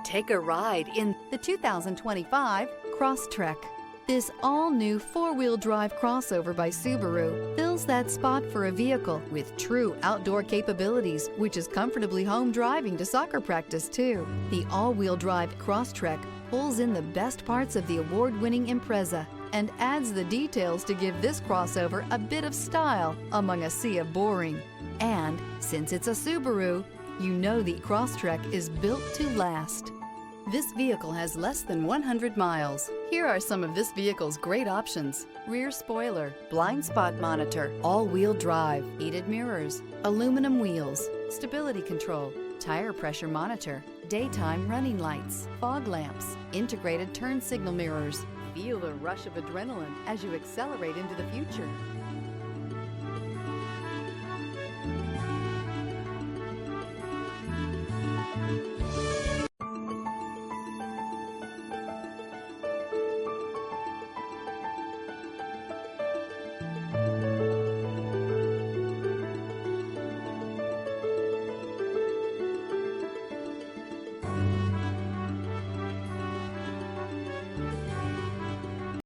Take a ride in the 2025 Crosstrek. This all-new four-wheel drive crossover by Subaru fills that spot for a vehicle with true outdoor capabilities, which is comfortably home driving to soccer practice too. The all-wheel drive Crosstrek pulls in the best parts of the award-winning Impreza and adds the details to give this crossover a bit of style among a sea of boring. And since it's a Subaru, you know the Crosstrek is built to last. This vehicle has less than 100 miles. Here are some of this vehicle's great options: rear spoiler, blind spot monitor, all-wheel drive, heated mirrors, aluminum wheels, stability control, tire pressure monitor, daytime running lights, fog lamps, integrated turn signal mirrors. Feel the rush of adrenaline as you accelerate into the future.